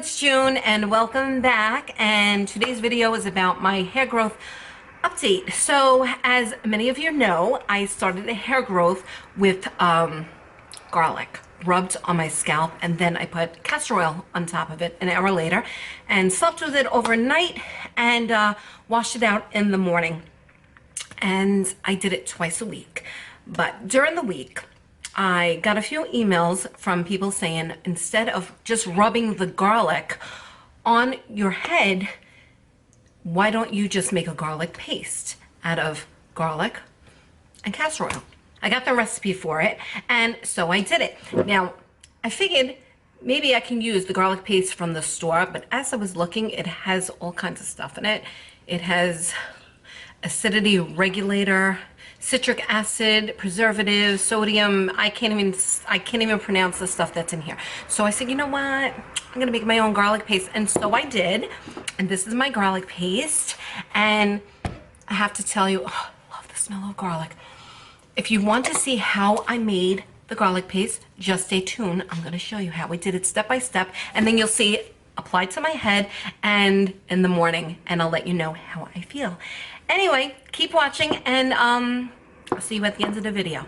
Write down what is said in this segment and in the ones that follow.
it's June and welcome back, and today's video is about my hair growth update. So as many of you know, I started a hair growth with garlic rubbed on my scalp, and then I put castor oil on top of it an hour later and slept with it overnight and washed it out in the morning. And I did it twice a week. But during the week, I got a few emails from people saying instead of just rubbing the garlic on your head, why don't you just make a garlic paste out of garlic and castor oil? I got the recipe for it, and so I did it. Now, I figured maybe I can use the garlic paste from the store, but as I was looking, it has all kinds of stuff in it. It has acidity regulator, citric acid, preservative, sodium. I can't even pronounce the stuff that's in here. So I said, you know what? I'm gonna make my own garlic paste, and so I did. And this is my garlic paste, and I have to tell you, oh, I love the smell of garlic. If you want to see how I made the garlic paste, just stay tuned. I'm gonna show you how I did it step by step, and then you'll see it applied to my head and in the morning, and I'll let you know how I feel. Anyway, keep watching, and I'll see you at the end of the video.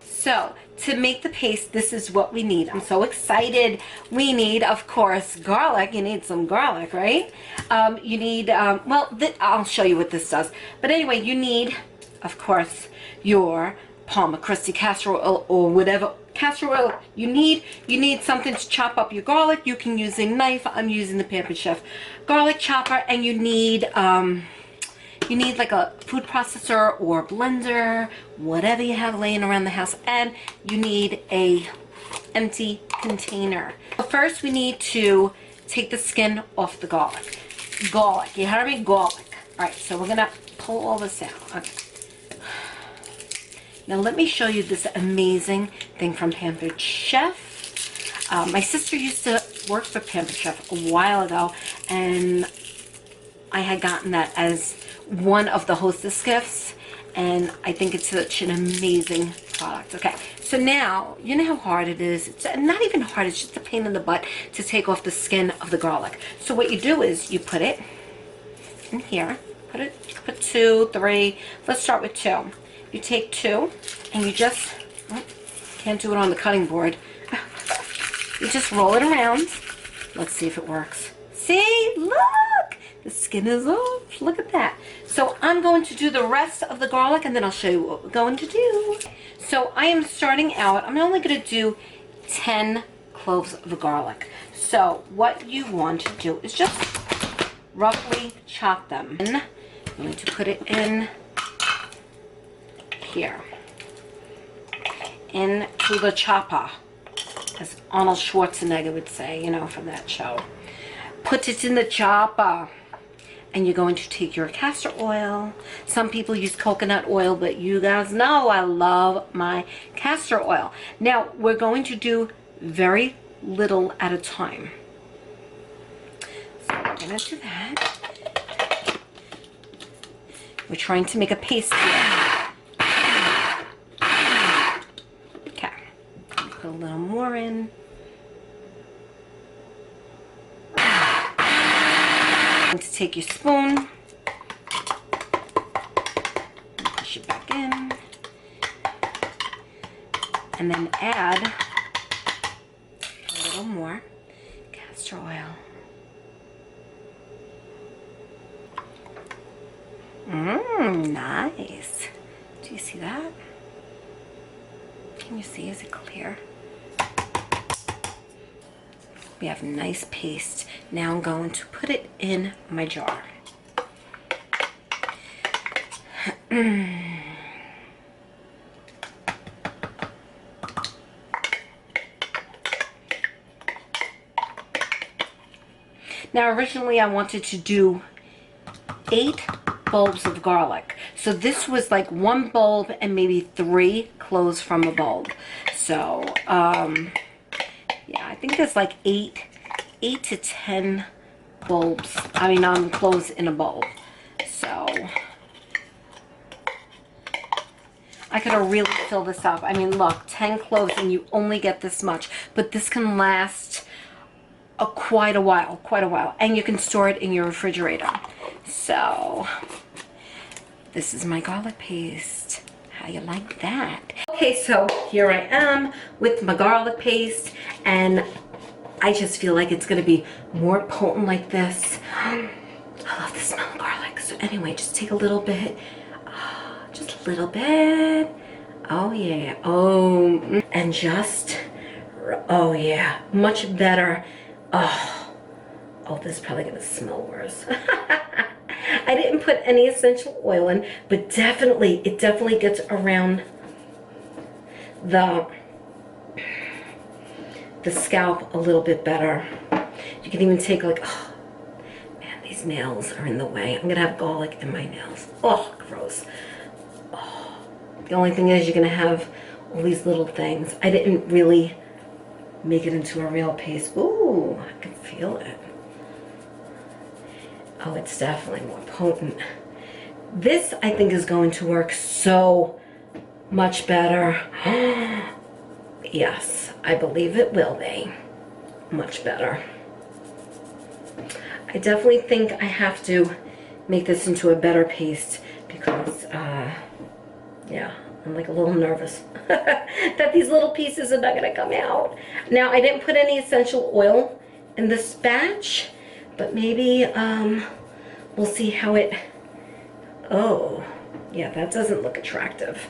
So, to make the paste, this is what we need. I'm so excited. We need, of course, garlic. You need some garlic, right? You need, I'll show you what this does. But anyway, you need, of course, your Palmer Christie castor oil or whatever castor oil you need. You need something to chop up your garlic. You can use a knife. I'm using the Pampered Chef garlic chopper, and you need like a food processor or blender, whatever you have laying around the house, and you need a empty container. First, we need to take the skin off the garlic. Garlic, you heard me? Garlic. All right, so we're gonna pull all this out. Okay. Now let me show you this amazing thing from Pampered Chef. My sister used to work for Pampered Chef a while ago, and I had gotten that as one of the hostess gifts, and I think it's such an amazing product. Okay, so now, you know how hard it is? It's not even hard, it's just a pain in the butt to take off the skin of the garlic. So what you do is you put it in here, put 2, 3, let's start with 2. You take 2 and you just, can't do it on the cutting board. You just roll it around. Let's see if it works. See, look, the skin is off. Look at that. So I'm going to do the rest of the garlic, and then I'll show you what we're going to do. So I am starting out, I'm only going to do 10 cloves of garlic. So what you want to do is just roughly chop them. And I'm going to put it in here, into the chopper, as Arnold Schwarzenegger would say, you know, from that show. Put it in the chopper, and you're going to take your castor oil. Some people use coconut oil, but you guys know I love my castor oil. Now, we're going to do very little at a time. So we're going to do that. We're trying to make a paste here. A little more in. Going to take your spoon, push it back in, and then add a little more castor oil. Nice. Do you see that? Can you see? Is it clear? We have nice paste. Now I'm going to put it in my jar. Now originally I wanted to do 8 bulbs of garlic. So this was like 1 bulb and maybe 3 cloves from a bulb. So yeah, I think there's like 8 to 10 bulbs. Cloves in a bulb. So I could have really filled this up. I mean, look, 10 cloves and you only get this much. But this can last quite a while, and you can store it in your refrigerator. So this is my garlic paste. How you like that? Okay, so here I am with my garlic paste, and I just feel like it's gonna be more potent like this. I love the smell of garlic. So anyway, just take a little bit, just a little bit. Oh yeah, oh, and just, oh yeah, much better. Oh, this is probably gonna smell worse. I didn't put any essential oil in, but it definitely gets around the scalp a little bit better. You can even take like, oh man, these nails are in the way. I'm gonna have garlic in my nails. Oh, gross. Oh. The only thing is you're gonna have all these little things. I didn't really make it into a real paste. Ooh, I can feel it. Oh, it's definitely more potent. This, I think, is going to work so much better. Yes, I believe it will be much better. I definitely think I have to make this into a better paste because, yeah, I'm like a little nervous that these little pieces are not gonna come out. Now, I didn't put any essential oil in this batch, but maybe we'll see how it, oh, yeah, that doesn't look attractive.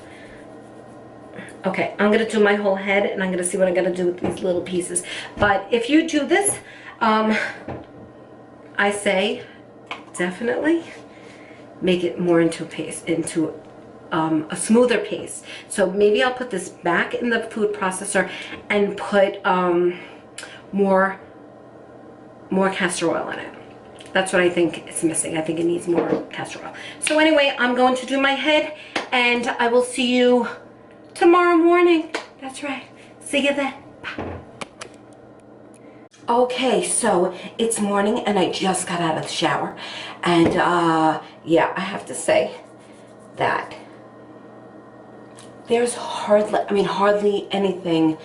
Okay, I'm gonna do my whole head and I'm gonna see what I'm gonna do with these little pieces. But if you do this, I say definitely make it more into a paste, into a smoother paste. So maybe I'll put this back in the food processor and put more castor oil in it. That's what I think is missing. I think it needs more castor oil. So anyway, I'm going to do my head and I will see you tomorrow morning. That's right. See you then. Bye. Okay, so it's morning and I just got out of the shower. And yeah, I have to say that there's hardly anything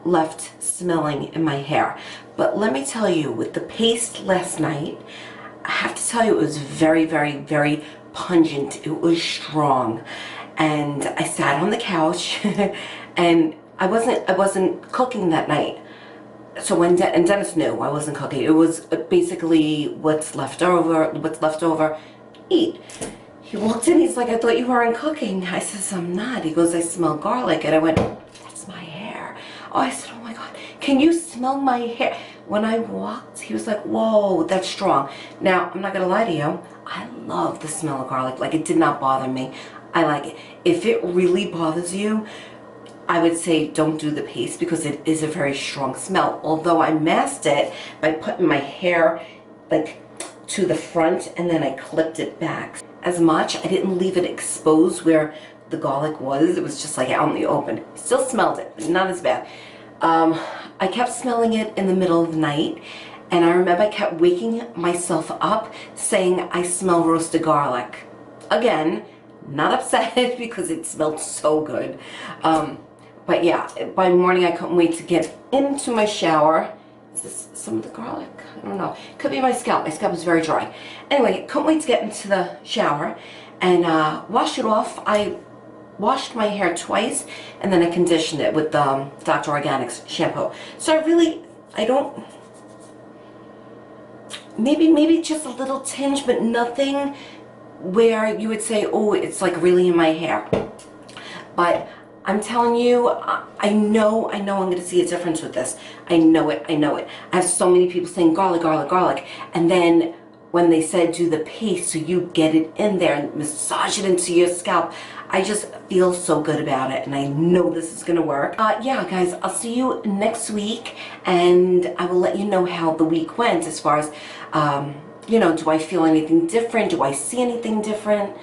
left smelling in my hair. But let me tell you, with the paste last night, I have to tell you it was very, very, very pungent. It was strong. And I sat on the couch and I wasn't cooking that night. So when and Dennis knew I wasn't cooking. It was basically what's left over, eat. He walked in, he's like, I thought you weren't cooking. I says, I'm not. He goes, I smell garlic. And I went, that's my hair. Oh, I said, oh my God, can you smell my hair? When I walked, he was like, whoa, that's strong. Now, I'm not gonna lie to you, I love the smell of garlic. Like, it did not bother me. I like it. If it really bothers you, I would say don't do the paste because it is a very strong smell. Although I masked it by putting my hair like to the front and then I clipped it back. As much, I didn't leave it exposed where the garlic was. It was just like out in the open. Still smelled it, but not as bad. I kept smelling it in the middle of the night, and I remember I kept waking myself up saying I smell roasted garlic. Again, not upset because it smelled so good. But yeah, by morning I couldn't wait to get into my shower. Is this some of the garlic? I don't know. Could be my scalp. My scalp is very dry. Anyway, couldn't wait to get into the shower and wash it off. I washed my hair twice and then I conditioned it with Dr. Organics shampoo. So I don't, maybe just a little tinge, but nothing where you would say, oh, it's like really in my hair. But I'm telling you, I know I'm going to see a difference with this. I know it. I have so many people saying garlic, garlic, garlic. And then when they said do the paste so you get it in there and massage it into your scalp, I just feel so good about it. And I know this is going to work. Yeah, guys, I'll see you next week. And I will let you know how the week went as far as, you know, do I feel anything different? Do I see anything different?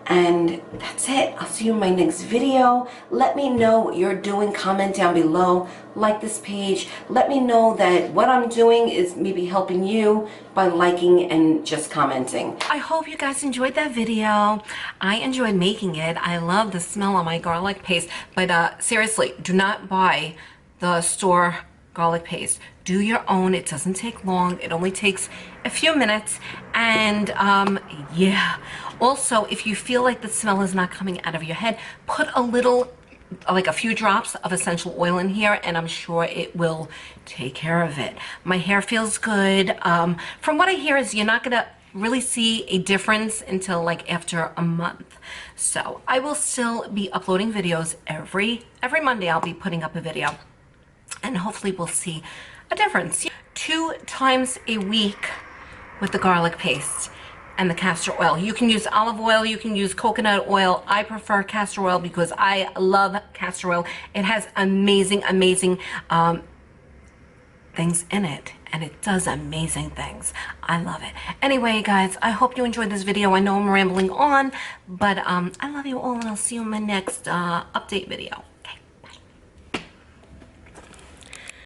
And that's it. I'll see you in my next video. Let me know what you're doing. Comment down below. Like this page. Let me know that what I'm doing is maybe helping you by liking and just commenting. I hope you guys enjoyed that video. I enjoyed making it. I love the smell of my garlic paste. But seriously, do not buy the store garlic paste. Do your own. It doesn't take long. It only takes a few minutes. And yeah. Also, if you feel like the smell is not coming out of your head, put a little, like a few drops of essential oil in here, and I'm sure it will take care of it. My hair feels good. From what I hear is you're not gonna really see a difference until like after a month. So I will still be uploading videos every Monday. I'll be putting up a video, and hopefully we'll see a difference. 2 times a week with the garlic paste and the castor oil. You can use olive oil, you can use coconut oil. I prefer castor oil because I love castor oil. It has amazing things in it, and it does amazing things. I love it. Anyway, guys, I hope you enjoyed this video. I know I'm rambling on, but I love you all, and I'll see you in my next update video.